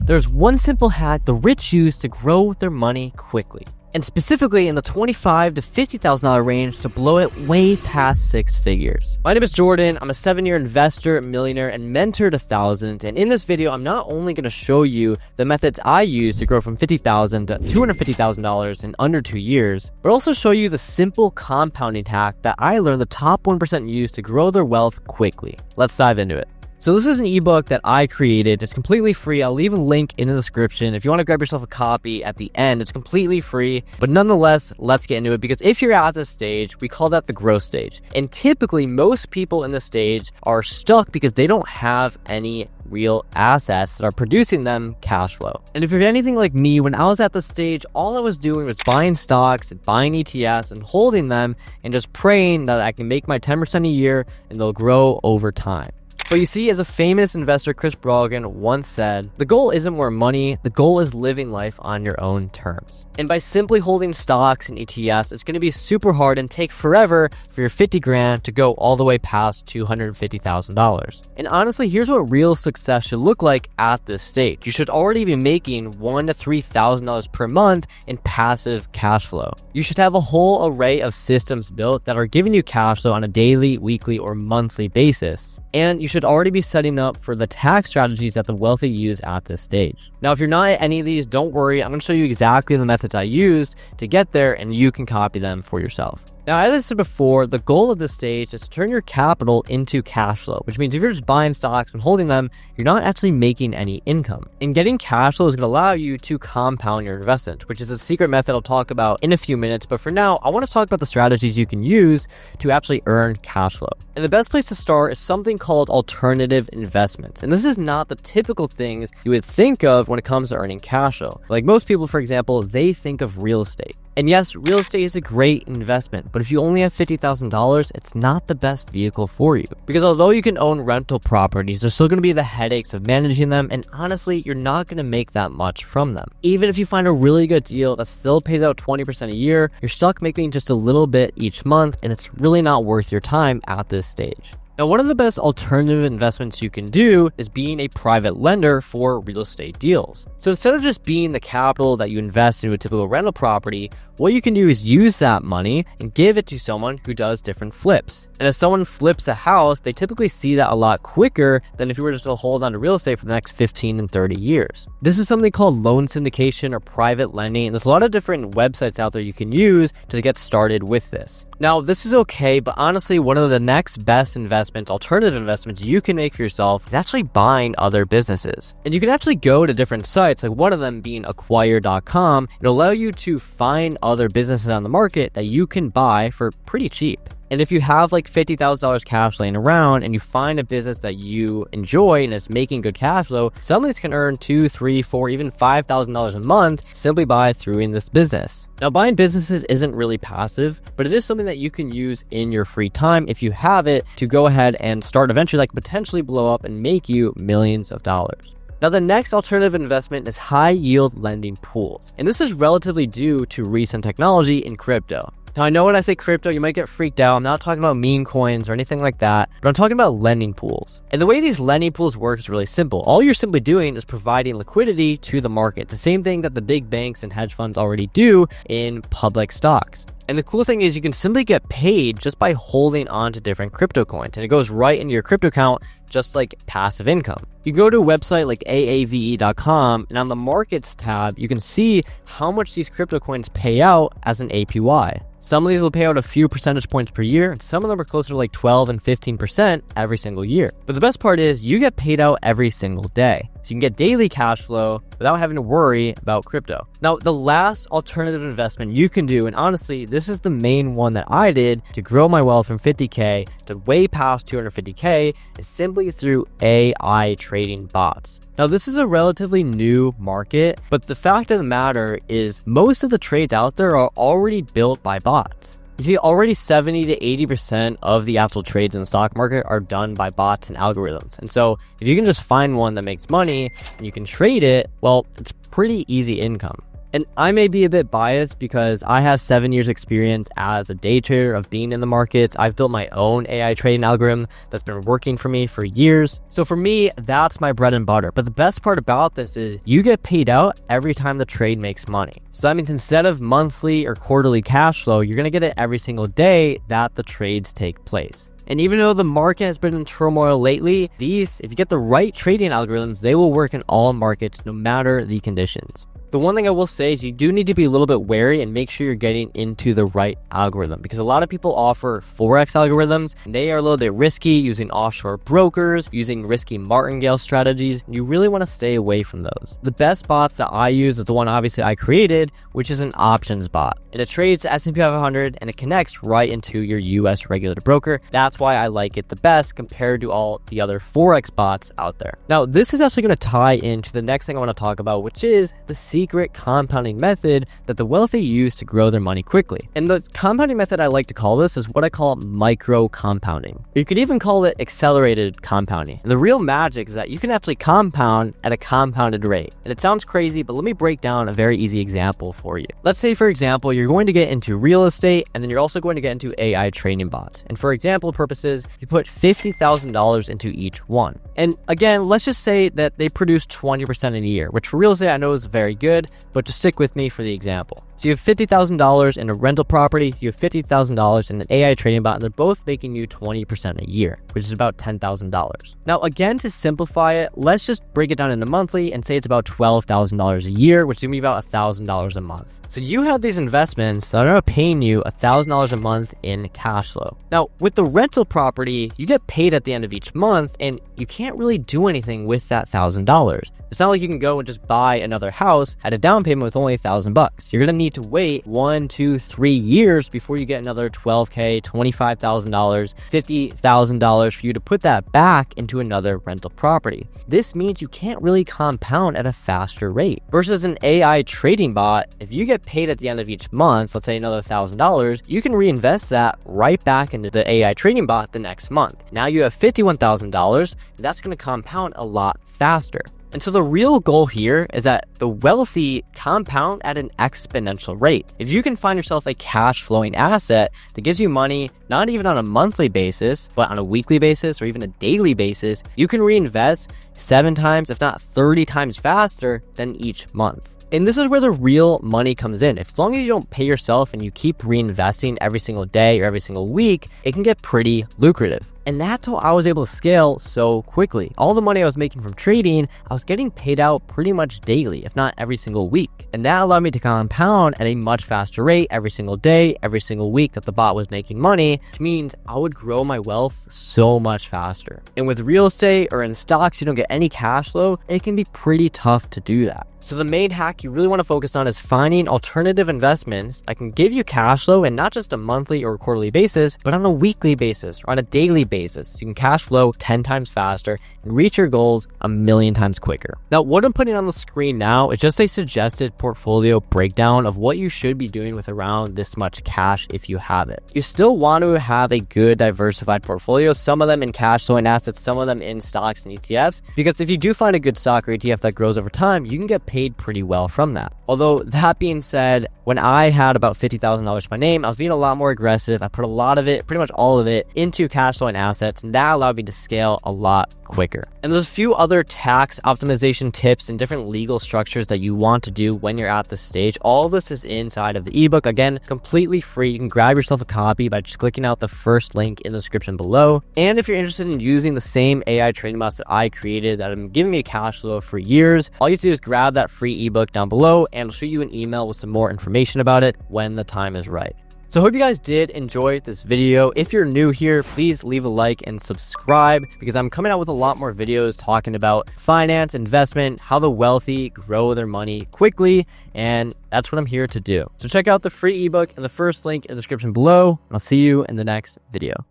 There's one simple hack the rich use to grow their money quickly, and specifically in the $25,000 to $50,000 range to blow it way past 6 figures. My name is Jordan. I'm a 7-year investor, millionaire, and mentor to thousands. And in this video, I'm not only going to show you the methods I use to grow from $50,000 to $250,000 in under 2 years, but also show you the simple compounding hack that I learned the top 1% use to grow their wealth quickly. Let's dive into it. So this is an ebook that I created. It's completely free. I'll leave a link in the description. If you want to grab yourself a copy at the end, it's completely free. But nonetheless, let's get into it, because if you're at this stage, we call that the growth stage. And typically, most people in this stage are stuck because they don't have any real assets that are producing them cash flow. And if you're anything like me, when I was at this stage, all I was doing was buying stocks, buying ETFs, and holding them, and just praying that I can make my 10% a year and they'll grow over time. But you see, as a famous investor, Chris Brogan, once said, the goal isn't more money, the goal is living life on your own terms. And by simply holding stocks and ETFs, it's going to be super hard and take forever for your 50 grand to go all the way past $250,000. And honestly, here's what real success should look like at this stage. You should already be making $1,000 to $3,000 per month in passive cash flow. You should have a whole array of systems built that are giving you cash flow on a daily, weekly, or monthly basis. And you should already be setting up for the tax strategies that the wealthy use at this stage. Now, if you're not at any of these, don't worry. I'm going to show you exactly the methods I used to get there, and you can copy them for yourself. Now, as I said before, the goal of this stage is to turn your capital into cash flow, which means if you're just buying stocks and holding them, you're not actually making any income. And getting cash flow is going to allow you to compound your investment, which is a secret method I'll talk about in a few minutes. But for now, I want to talk about the strategies you can use to actually earn cash flow. And the best place to start is something called alternative investments. And this is not the typical things you would think of when it comes to earning cash flow. Like most people, for example, they think of real estate. And yes, real estate is a great investment, but if you only have $50,000, it's not the best vehicle for you. Because although you can own rental properties, there's still going to be the headaches of managing them, and honestly, you're not going to make that much from them. Even if you find a really good deal that still pays out 20% a year, you're stuck making just a little bit each month, and it's really not worth your time at this stage. Now, one of the best alternative investments you can do is being a private lender for real estate deals. So instead of just being the capital that you invest into a typical rental property, what you can do is use that money and give it to someone who does different flips. And as someone flips a house, they typically see that a lot quicker than if you were just to hold on to real estate for the next 15 and 30 years. This is something called loan syndication or private lending. And there's a lot of different websites out there you can use to get started with this. Now, this is okay, but honestly, one of the next best investments, alternative investments you can make for yourself is actually buying other businesses. And you can actually go to different sites, like one of them being acquire.com. It'll allow you to find other businesses on the market that you can buy for pretty cheap. And if you have like $50,000 cash laying around and you find a business that you enjoy and it's making good cash flow, suddenly it can earn $2,000, $3,000, $4,000, even $5,000 a month simply by throwing this business. Now, buying businesses isn't really passive, but it is something that you can use in your free time if you have it to go ahead and start eventually, like potentially blow up and make you millions of dollars. Now, the next alternative investment is high yield lending pools. And this is relatively due to recent technology in crypto. Now, I know when I say crypto, you might get freaked out. I'm not talking about meme coins or anything like that, but I'm talking about lending pools. And the way these lending pools work is really simple. All you're simply doing is providing liquidity to the market. The same thing that the big banks and hedge funds already do in public stocks. And the cool thing is you can simply get paid just by holding on to different crypto coins. And it goes right into your crypto account, just like passive income. You go to a website like aave.com, and on the markets tab, you can see how much these crypto coins pay out as an APY. Some of these will pay out a few percentage points per year, and some of them are closer to like 12 and 15% every single year. But the best part is you get paid out every single day. So you can get daily cash flow without having to worry about crypto. Now, the last alternative investment you can do, and honestly, this is the main one that I did to grow my wealth from 50K to way past 250K, is simply through AI trading bots. Now, this is a relatively new market, but the fact of the matter is most of the trades out there are already built by bots. You see, already 70 to 80% of the actual trades in the stock market are done by bots and algorithms. And so if you can just find one that makes money and you can trade it, well, it's pretty easy income. And I may be a bit biased because I have 7 years experience as a day trader of being in the markets. I've built my own AI trading algorithm that's been working for me for years. So for me, that's my bread and butter. But the best part about this is you get paid out every time the trade makes money. So that means instead of monthly or quarterly cash flow, you're going to get it every single day that the trades take place. And even though the market has been in turmoil lately, if you get the right trading algorithms, they will work in all markets no matter the conditions. The one thing I will say is you do need to be a little bit wary and make sure you're getting into the right algorithm, because a lot of people offer Forex algorithms and they are a little bit risky, using offshore brokers, using risky martingale strategies. You really want to stay away from those. The best bots that I use is the one obviously I created, which is an options bot. And it trades S&P 500 and it connects right into your US regulated broker. That's why I like it the best compared to all the other Forex bots out there. Now, this is actually going to tie into the next thing I want to talk about, which is the secret compounding method that the wealthy use to grow their money quickly. And the compounding method I like to call this is what I call micro compounding. You could even call it accelerated compounding. And the real magic is that you can actually compound at a compounded rate. And it sounds crazy, but let me break down a very easy example for you. Let's say, for example, you're going to get into real estate and then you're also going to get into AI trading bots. And for example purposes, you put $50,000 into each one. And again, let's just say that they produce 20% in a year, which for real estate I know is very good, but just stick with me for the example. So you have $50,000 in a rental property, you have $50,000 in an AI trading bot, and they're both making you 20% a year, which is about $10,000. Now, again, to simplify it, let's just break it down into monthly and say it's about $12,000 a year, which is going to be about $1,000 a month. So you have these investments that are paying you $1,000 a month in cash flow. Now, with the rental property, you get paid at the end of each month, and you can't really do anything with that $1,000. It's not like you can go and just buy another house at a down payment with only $1,000. You're going to need to wait 1, 2, 3 years before you get another $12,000, $25,000, $50,000 for you to put that back into another rental property. This means you can't really compound at a faster rate. Versus an AI trading bot, if you get paid at the end of each month, let's say another $1,000, you can reinvest that right back into the AI trading bot the next month. Now you have $51,000, that's going to compound a lot faster. And so the real goal here is that the wealthy compound at an exponential rate. If you can find yourself a cash flowing asset that gives you money, not even on a monthly basis, but on a weekly basis or even a daily basis, you can reinvest 7 times, if not 30 times faster than each month. And this is where the real money comes in. As long as you don't pay yourself and you keep reinvesting every single day or every single week, it can get pretty lucrative. And that's how I was able to scale so quickly. All the money I was making from trading, I was getting paid out pretty much daily, if not every single week. And that allowed me to compound at a much faster rate every single day, every single week that the bot was making money, which means I would grow my wealth so much faster. And with real estate or in stocks, you don't get any cash flow, it can be pretty tough to do that. So the main hack you really want to focus on is finding alternative investments that can give you cash flow, and not just a monthly or quarterly basis, but on a weekly basis or on a daily basis. You can cash flow 10 times faster and reach your goals 1,000,000 times quicker. Now, what I'm putting on the screen now is just a suggested portfolio breakdown of what you should be doing with around this much cash if you have it. You still want to have a good diversified portfolio, some of them in cash flowing assets, some of them in stocks and ETFs, because if you do find a good stock or ETF that grows over time, you can get paid pretty well from that. Although that being said, when I had about $50,000 to my name, I was being a lot more aggressive. I put a lot of it, pretty much all of it, into cash flowing assets, and that allowed me to scale a lot quicker. And there's a few other tax optimization tips and different legal structures that you want to do when you're at this stage. All of this is inside of the ebook. Again, completely free. You can grab yourself a copy by just clicking out the first link in the description below. And if you're interested in using the same AI trading bots that I created that have been giving me cash flow for years, all you have to do is grab that free ebook down below and I'll shoot you an email with some more information about it when the time is right. So I hope you guys did enjoy this video. If you're new here, please leave a like and subscribe, because I'm coming out with a lot more videos talking about finance, investment, how the wealthy grow their money quickly, and that's what I'm here to do. So check out the free ebook and the first link in the description below, and I'll see you in the next video.